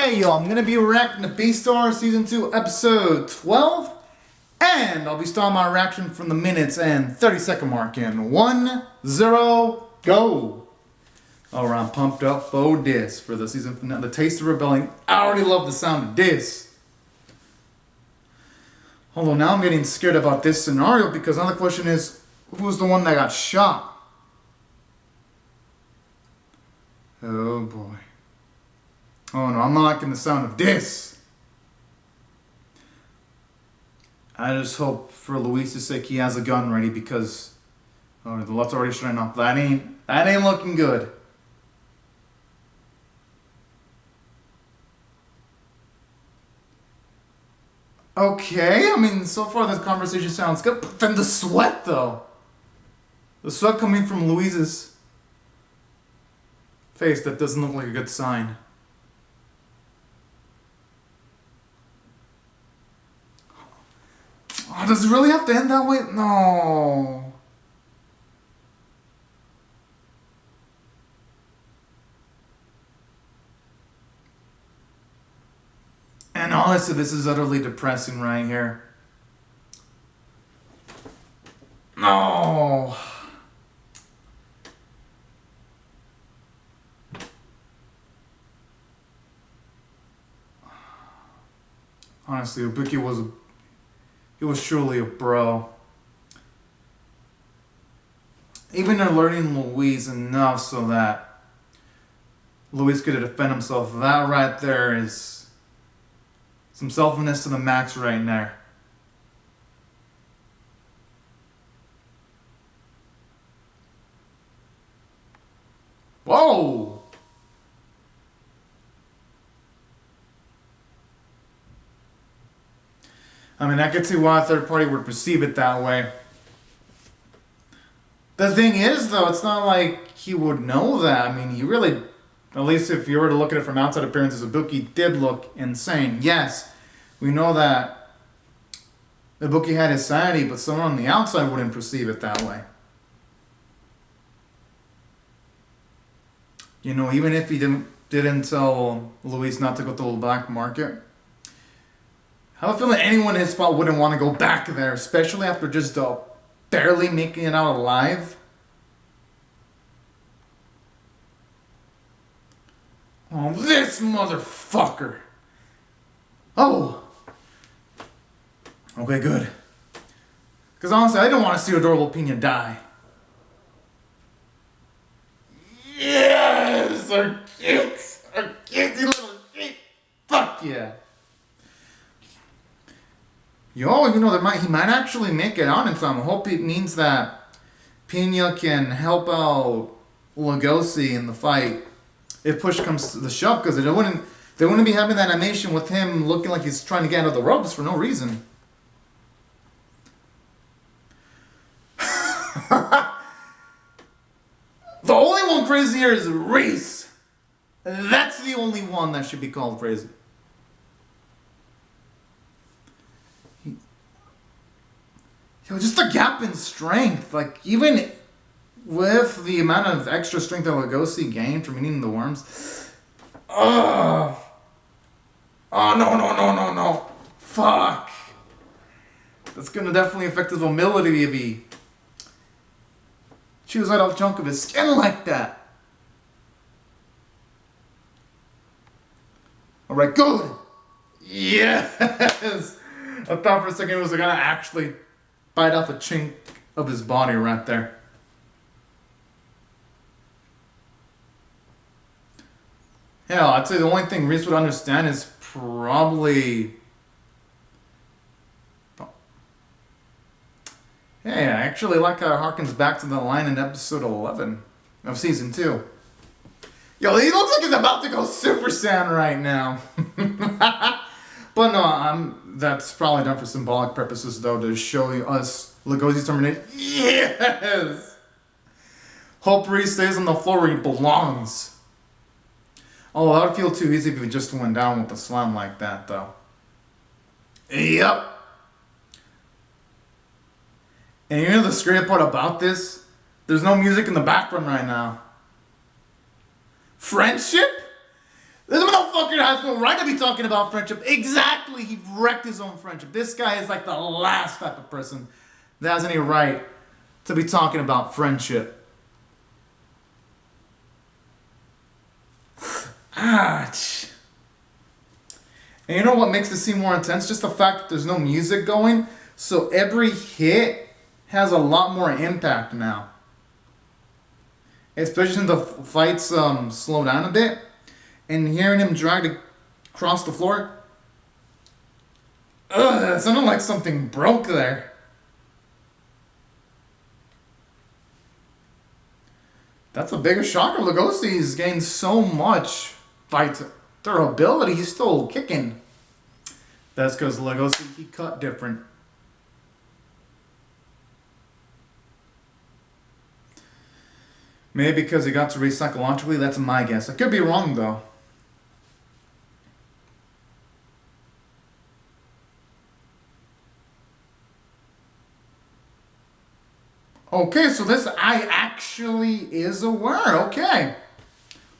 Hey yo, I'm going to be reacting to Beastars Season 2 Episode 12. And I'll be starting my reaction from the minutes and 30-second mark in 1, 0, go. Alright, I'm pumped up for this, for the season finale. The Taste of Rebellion. I already love the sound of this. Although now I'm getting scared about this scenario because now the question is, who's the one that got shot? Oh boy. Oh no, I'm not liking the sound of this. I just hope for Luis's sake he has a gun ready because the light's already shining off. That ain't looking good. Okay, I mean so far this conversation sounds good, but then the sweat though. The sweat coming from Luis's face, that doesn't look like a good sign. Oh, does it really have to end that way? No. And honestly, this is utterly depressing right here. No. Honestly, Ibuki was surely a bro. Even alerting Luis enough so that Luis could defend himself, that right there is some selfishness to the max right there. Whoa! I mean, I could see why a third party would perceive it that way. The thing is, though, it's not like he would know that. I mean, he really, at least if you were to look at it from outside appearances, Ibuki did look insane. Yes, we know that Ibuki had his sanity, but someone on the outside wouldn't perceive it that way. You know, even if he didn't tell Luis not to go to the black market, I have a feeling anyone in his spot wouldn't want to go back there, especially after just barely making it out alive. Oh, this motherfucker. Oh. Okay, good. Because honestly, I don't want to see Adorable Pina die. Yes! Our cute little shit. Fuck yeah. Yo, you know, he might actually make it on in time. I hope it means that Pina can help out Lugosi in the fight if push comes to the shove, because they wouldn't be having that animation with him looking like he's trying to get out of the ropes for no reason. The only one crazy here is Reese. That's the only one that should be called crazy. Yo, just the gap in strength. Like, even with the amount of extra strength that Lugosi gained from eating the worms. Oh, no. Fuck. That's gonna definitely affect his mobility if he chews right off a chunk of his skin like that. Alright, good. Yes. I thought for a second it was gonna actually bite off a chink of his body right there. Hell, I'd say the only thing Reese would understand is probably... Hey, I actually like how it harkens back to the line in episode 11 of season 2. Yo, he looks like he's about to go Super Saiyan right now. But no, that's probably done for symbolic purposes, though, to show us Lugosi's terminated. Yes! Hope Reese stays on the floor where he belongs. Oh, that would feel too easy if he just went down with a slam like that, though. Yep. And you know the scary part about this? There's no music in the background right now. Friendship? This motherfucker has no right to be talking about friendship. Exactly, he wrecked his own friendship. This guy is like the last type of person that has any right to be talking about friendship. Ouch. And you know what makes this scene more intense? Just the fact that there's no music going. So every hit has a lot more impact now. Especially since the fights slow down a bit. And hearing him drag across the floor. Ugh, it sounded like something broke there. That's a bigger shocker. Lugosi's gained so much fight durability. He's still kicking. That's because Lugosi, he cut different. Maybe because he got to reach psychologically. That's my guess. I could be wrong though. Okay, so this I actually is aware. Okay.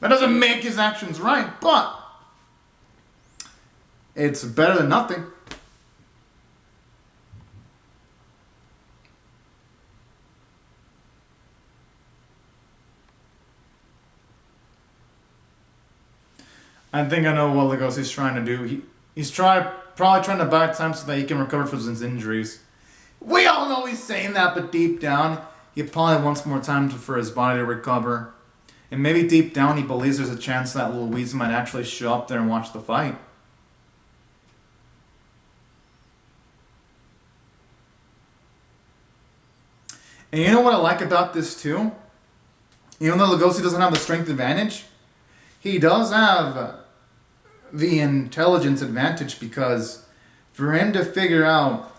That doesn't make his actions right, but it's better than nothing. I think I know what Lugosi's trying to do. He's probably trying to buy time so that he can recover from his injuries. We all know he's saying that, but deep down, he probably wants more time for his body to recover. And maybe deep down, he believes there's a chance that Louise might actually show up there and watch the fight. And you know what I like about this too? Even though Lugosi doesn't have the strength advantage, he does have the intelligence advantage, because for him to figure out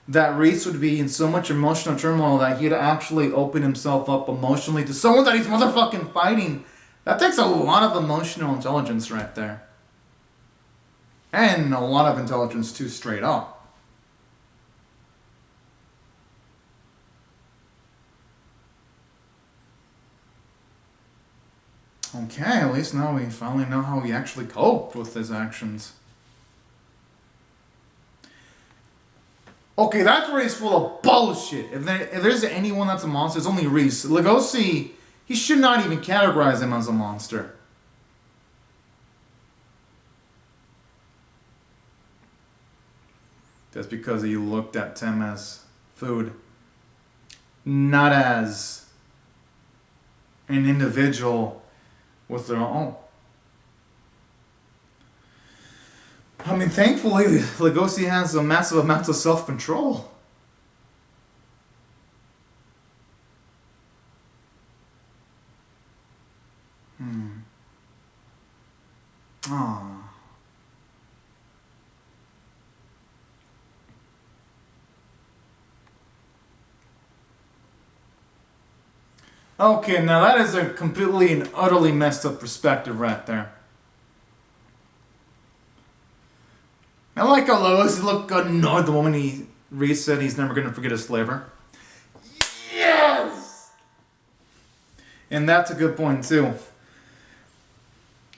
that Reese would be in so much emotional turmoil that he'd actually open himself up emotionally to someone that he's motherfucking fighting, that takes a lot of emotional intelligence right there. And a lot of intelligence too, straight up. Okay, at least now we finally know how he actually coped with his actions. Okay, that's where he's full of bullshit. If there's anyone that's a monster, it's only Reese. Lugosi, he should not even categorize him as a monster. Just because he looked at Tim as food. Not as an individual with their own. I mean, thankfully, Lugosi has a massive amount of self-control. Aww. Okay, now that is a completely and utterly messed up perspective right there. I like how Lois looked annoyed the moment Reese said he's never going to forget his flavor. Yes! And that's a good point too.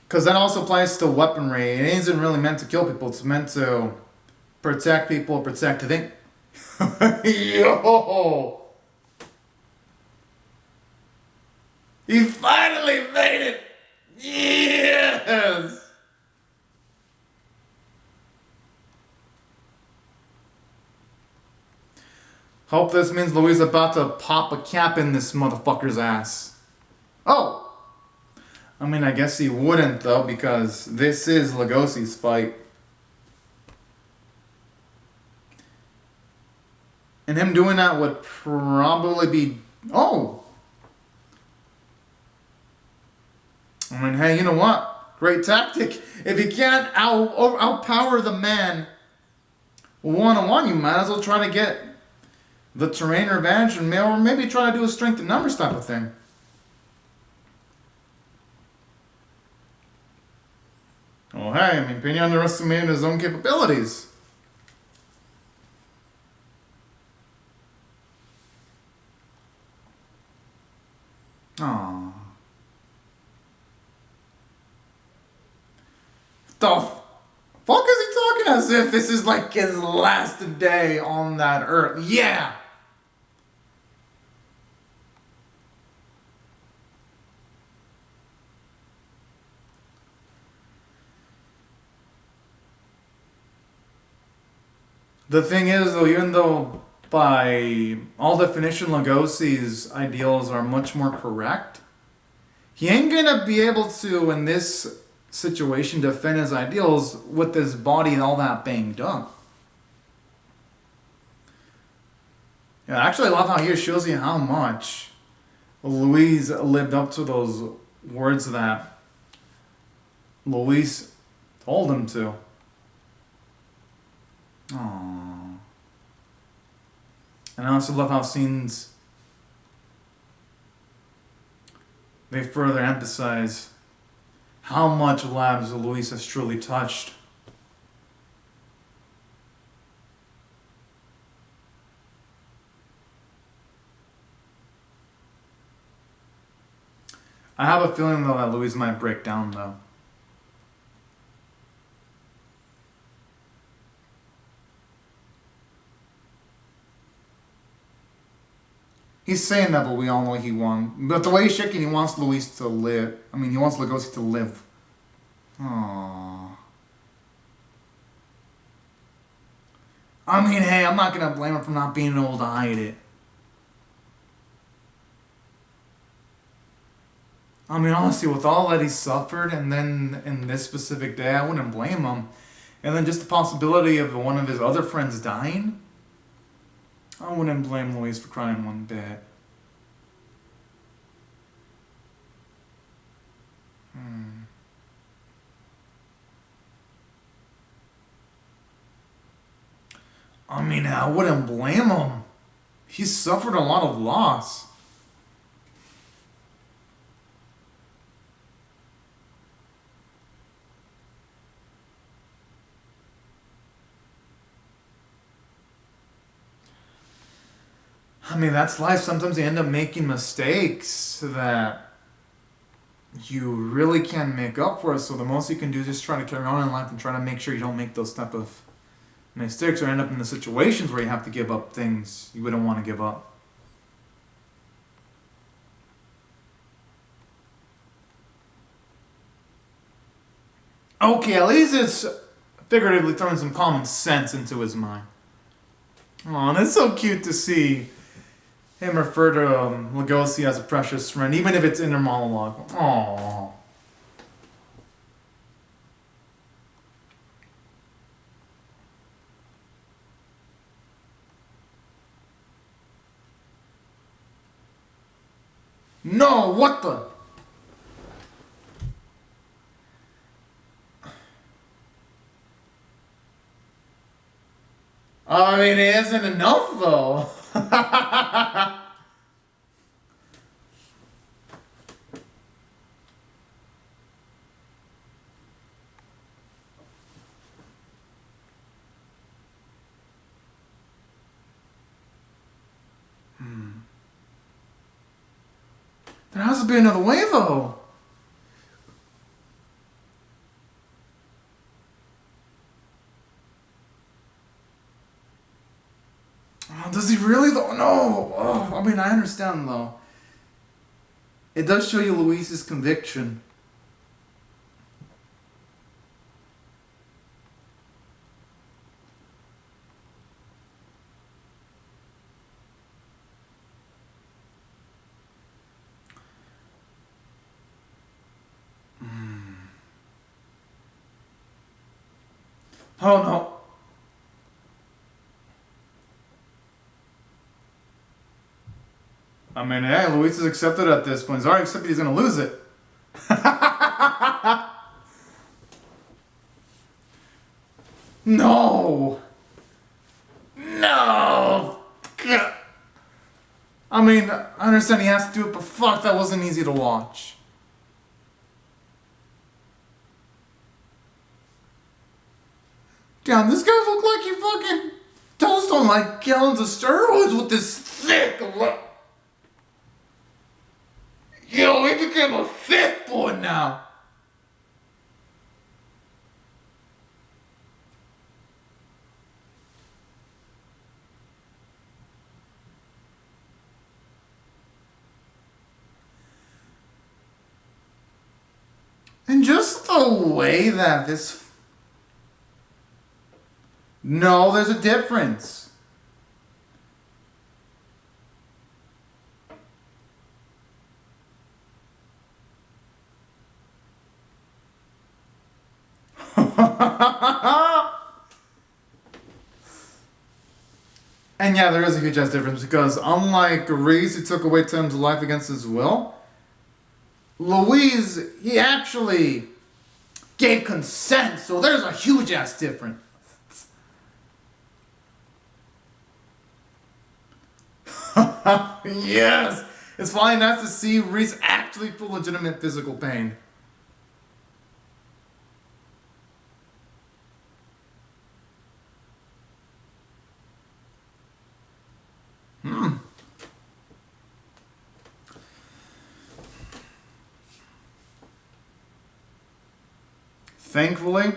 Because that also applies to weaponry. It isn't really meant to kill people. It's meant to protect people, protect things. Yo! He finally made it! Yes! Hope this means Louise about to pop a cap in this motherfucker's ass. Oh! I mean, I guess he wouldn't though, because this is Lugosi's fight. And him doing that would probably be... Oh! I mean, hey, you know what? Great tactic. If you can't outpower the man one-on-one, you might as well try to get the terrain advantage, or maybe try to do a strength in numbers type of thing. Oh, hey, I mean, Pena underestimated his own capabilities. Aww. The fuck is he talking as if this is like his last day on that earth? Yeah! The thing is, though, even though by all definition Lugosi's ideals are much more correct, he ain't gonna be able to, in this situation, defend his ideals with his body all that banged up. Yeah, actually, I love how here shows you how much Luis lived up to those words that Luis told him to. Aww. And I also love how scenes they further emphasize how much lives Luis has truly touched. I have a feeling though that Luis might break down though. He's saying that, but we all know he won. But the way he's shaking, he wants Luis to live. I mean, he wants Lugosi to live. Aww. I mean, hey, I'm not gonna blame him for not being able to hide it. I mean, honestly, with all that he suffered, and then in this specific day, I wouldn't blame him. And then just the possibility of one of his other friends dying, I wouldn't blame Luis for crying one bit. I mean, I wouldn't blame him. He suffered a lot of loss. I mean, that's life. Sometimes you end up making mistakes that you really can't make up for. So the most you can do is just try to carry on in life and try to make sure you don't make those type of mistakes or end up in the situations where you have to give up things you wouldn't want to give up. Okay, at least it's figuratively throwing some common sense into his mind. Oh, and it's so cute to see him refer to Lugosi as a precious friend, even if it's inner monologue. Aww. No, what the? I mean, it isn't enough though. There has to be another way though. Oh, does he really though? No. Oh, I mean, I understand though. It does show you Luis's conviction. Oh no. I mean, hey, Luis is accepted at this point. He's already accepted he's gonna lose it. No. No. I mean, I understand he has to do it, but fuck, that wasn't easy to watch. Damn, this guy looked like he fucking toast on like gallons of steroids with this thick look. Yo, he became a thick boy now. And just the way that this... No, there's a difference. And yeah, there is a huge ass difference because unlike Reese, who took away Tim's life against his will, Louise, he actually gave consent, so there's a huge ass difference. Yes! It's finally nice to see Reese actually feel legitimate physical pain. Thankfully,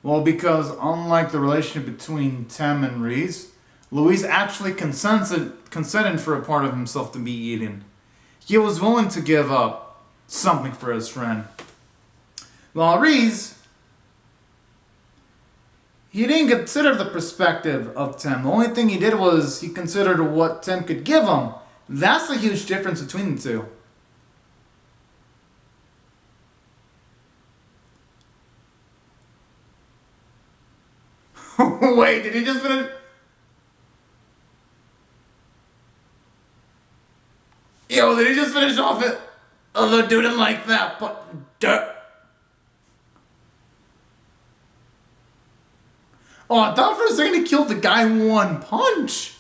well, because unlike the relationship between Tem and Reese, Louise actually consented for a part of himself to be eaten. He was willing to give up something for his friend. While Reese, he didn't consider the perspective of Tim. The only thing he did was he considered what Tim could give him. That's the huge difference between the two. Wait, did he just finish? Yo, did he just finish off it? Although dude didn't like that, but... Oh, I thought for a second he killed the guy in one punch.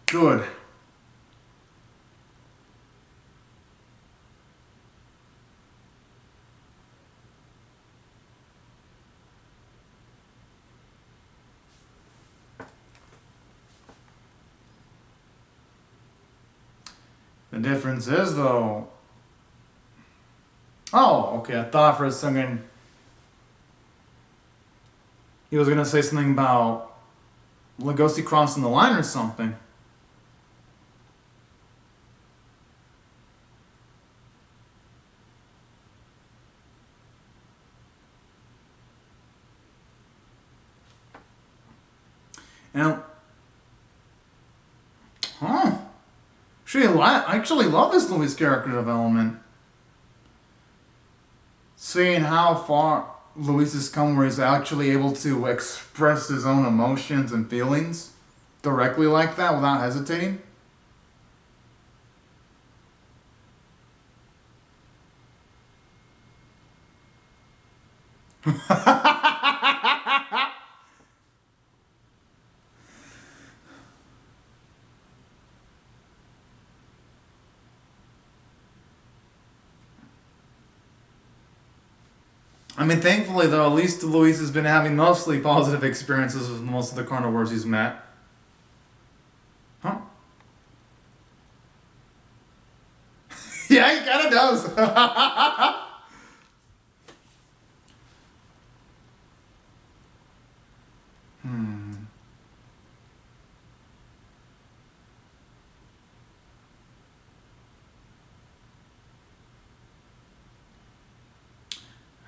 Good. The difference is, though... Oh, okay, I thought for a second he was gonna say something about Lugosi crossing the line or something. And... Huh. I actually love this Louis character development. Seeing how far Luis has come where he's actually able to express his own emotions and feelings directly like that without hesitating. I mean, thankfully, though, at least Luis has been having mostly positive experiences with most of the carnivores he's met. Huh? Yeah, he kind of does.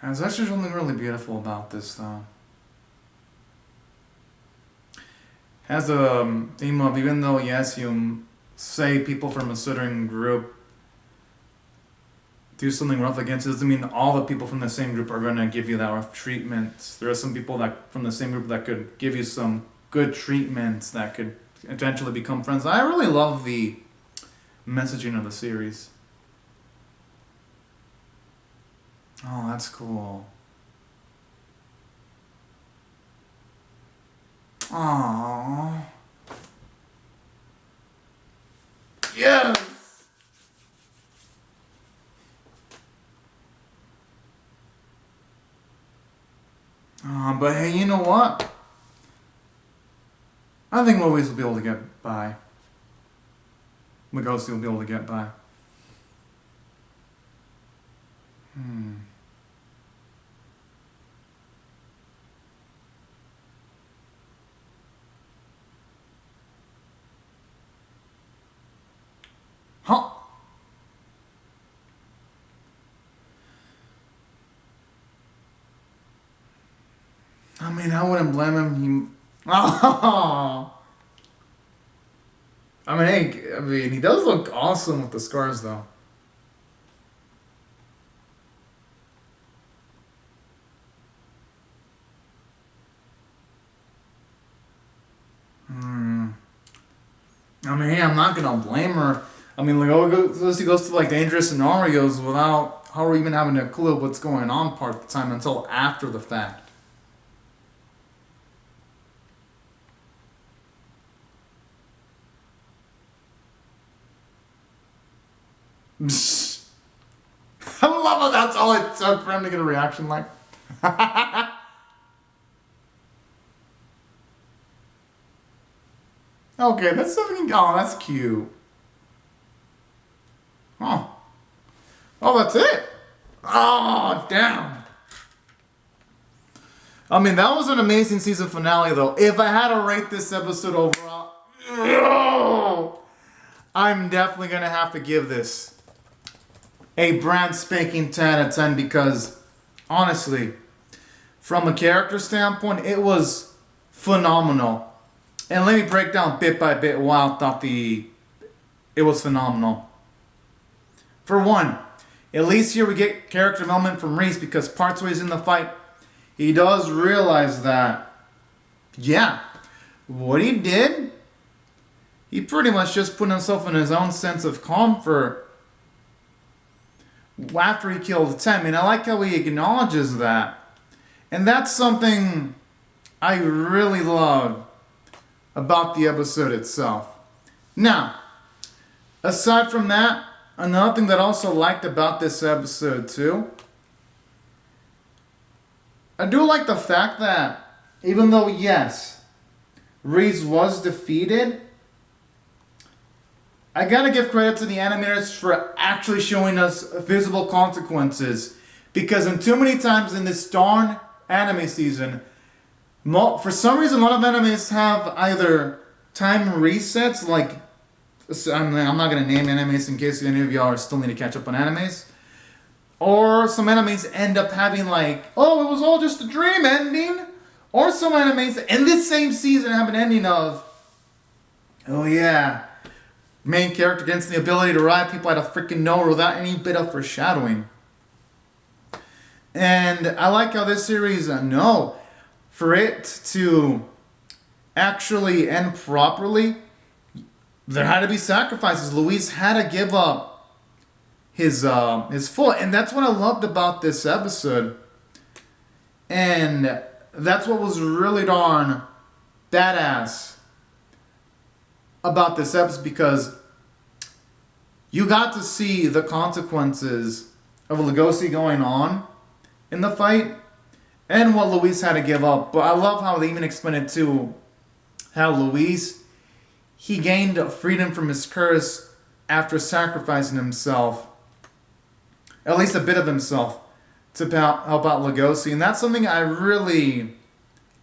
There's actually something really beautiful about this, though. Has a theme of, even though, yes, you say people from a certain group do something rough against it, doesn't mean all the people from the same group are going to give you that rough treatment. There are some people that from the same group that could give you some good treatments that could eventually become friends. I really love the messaging of the series. Oh, that's cool. Aww. Yes! But hey, you know what? I think Louise will be able to get by. Lugosi will be able to get by. Huh? I mean, I wouldn't blame him. Oh. I mean, hey, he does look awesome with the scars, though. I mean, hey, I'm not gonna blame her. I mean, like, he goes to like dangerous scenarios without her even having a clue what's going on part of the time until after the fact. I love how that's all it took for him to get a reaction like. Okay, that's something. Oh, that's cute. Oh. Oh, that's it. Oh, damn. I mean, that was an amazing season finale, though. If I had to rate this episode overall, I'm definitely going to have to give this a brand spanking 10 out of 10 because, honestly, from a character standpoint, it was phenomenal. And let me break down bit by bit why I thought it was phenomenal. For one, at least here we get character development from Reese because parts where he's in the fight, he does realize that, yeah, what he did, he pretty much just put himself in his own sense of comfort after he killed Tem. And I like how he acknowledges that. And that's something I really love about the episode itself. Now, aside from that, another thing that I also liked about this episode too, I do like the fact that even though, yes, Reese was defeated, I gotta give credit to the animators for actually showing us visible consequences. Because in too many times in this darn anime season, for some reason a lot of animes have either time resets, like, I'm not gonna name animes in case any of y'all still need to catch up on animes. Or some animes end up having like, oh, it was all just a dream ending. Or some animes in this same season have an ending of, oh yeah, main character gets the ability to ride people out of freaking nowhere without any bit of foreshadowing. And I like how this series, no, for it to actually end properly, there had to be sacrifices. Luis had to give up his foot, and that's what I loved about this episode. And that's what was really darn badass about this episode, because you got to see the consequences of Lugosi going on in the fight and what Luis had to give up. But I love how they even explain it too, how Luis, he gained freedom from his curse after sacrificing himself, at least a bit of himself, to help out Lugosi. And that's something I really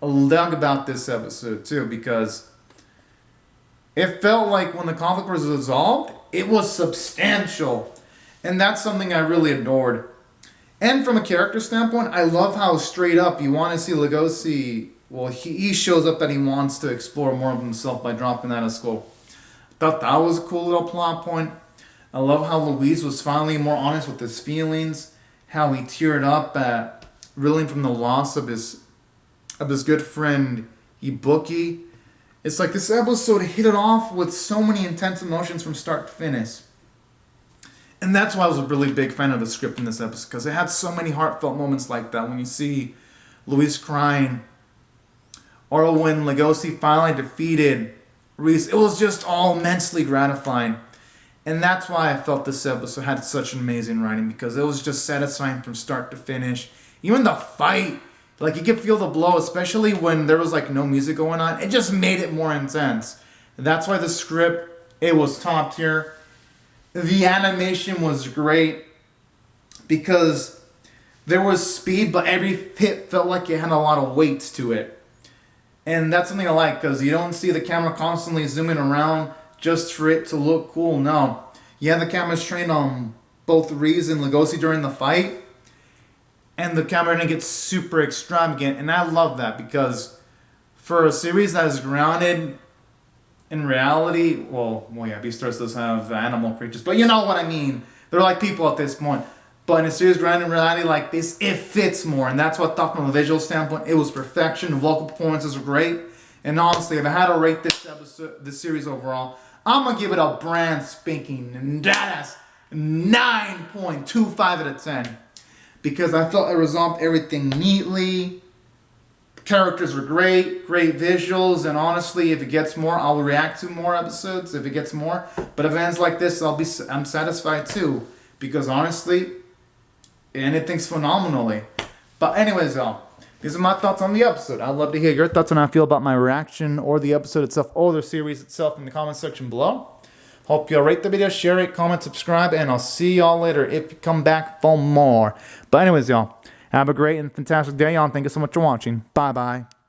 dug about this episode too, because it felt like when the conflict was resolved, it was substantial. And that's something I really adored. And from a character standpoint, I love how straight up you want to see Lugosi. Well, he shows up that he wants to explore more of himself by dropping out of school. Thought that was a cool little plot point. I love how Luis was finally more honest with his feelings. How he teared up at reeling from the loss of his good friend Ibuki. It's like this episode hit it off with so many intense emotions from start to finish. And that's why I was a really big fan of the script in this episode, because it had so many heartfelt moments like that. When you see Luis crying, or when Lugosi finally defeated Reese, it was just all immensely gratifying. And that's why I felt this episode had such an amazing writing, because it was just satisfying from start to finish. Even the fight, Like, you could feel the blow, especially when there was, like, no music going on. It just made it more intense. That's why the script, it was top tier. The animation was great because there was speed, but every hit felt like it had a lot of weight to it. And that's something I like, because you don't see the camera constantly zooming around just for it to look cool. No. You have the cameras trained on both Reeves and Lugosi during the fight, and the camera didn't get super extravagant, and I love that, because for a series that is grounded in reality, well, yeah, Beastars does have animal creatures, but you know what I mean. They're like people at this point. But in a series grounded in reality like this, it fits more, and that's what I thought from a visual standpoint. It was perfection. The vocal performances were great, and honestly, if I had to rate this episode, this series overall, I'm gonna give it a brand spanking badass 9.25 out of 10, because I felt it resolved everything neatly. Characters were great visuals, and honestly, if it gets more, I'll react to more episodes. If it gets more, but if it ends like this, I'm satisfied too, because honestly, anything's phenomenally. But anyways, y'all, these are my thoughts on the episode. I'd love to hear your thoughts on how I feel about my reaction or the episode itself or the series itself in the comment section below. Hope you'll rate the video, share it, comment, subscribe, and I'll see y'all later if you come back for more. But anyways, y'all, have a great and fantastic day, y'all. Thank you so much for watching. Bye-bye.